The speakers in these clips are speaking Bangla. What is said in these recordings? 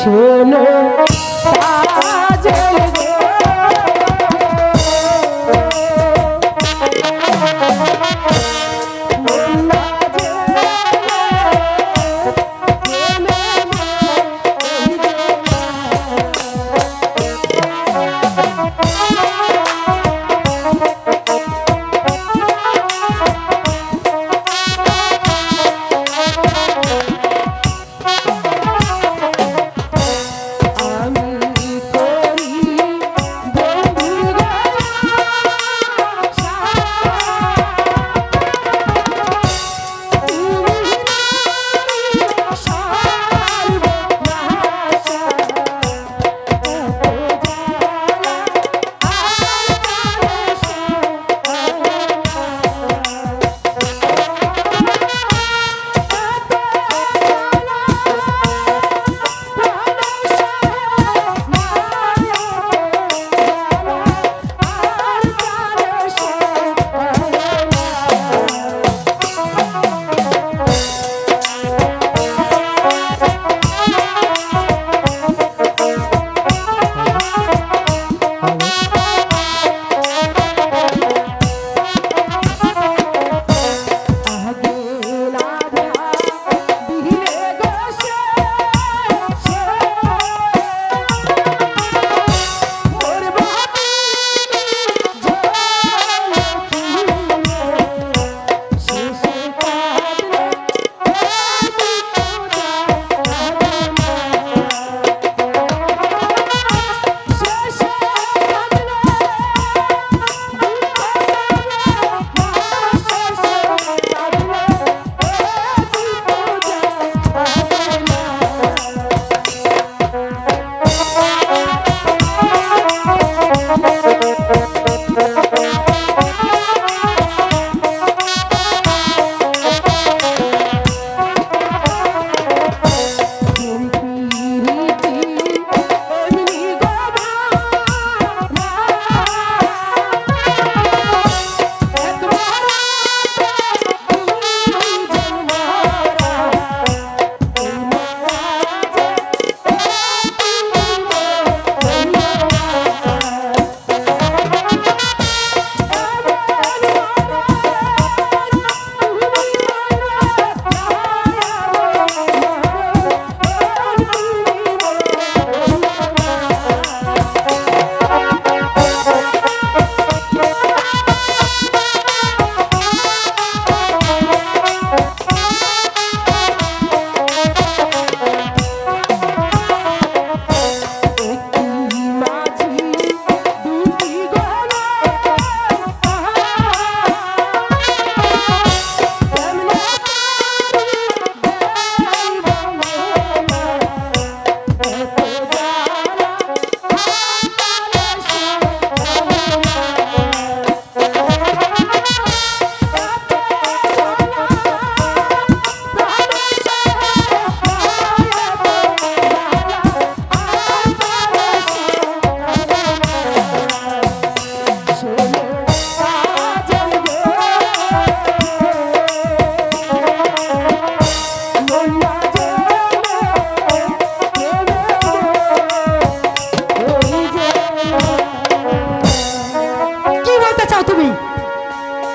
শোনো কাজল গো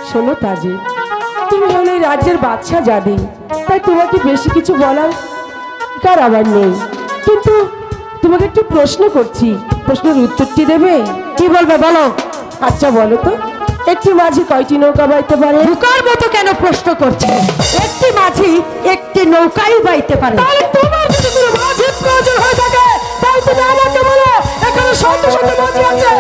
শোনো তাজি, তুমি হলে রাজ্যের বাদশা জাদি, তাই তোমাকে বেশি কিছু বলার কার আবার নেই। কিন্তু তোমাকে একটু প্রশ্ন করছি, প্রশ্নের উত্তরটি দেবে? কি বলবে বলো। আচ্ছা বলো তো, একটি মাঝি কয়টি নৌকা বাইতে পারে? বোকার মতো কেন প্রশ্ন করছে? একটি মাঝি একটি নৌকাই বাইতে পারে। তাহলে তোমার যদি কোনো মাঝির প্রয়োজন হয়ে থাকে তাহলে তুমি আমাকে বলো, এখানে শত শত মাঝি আছে,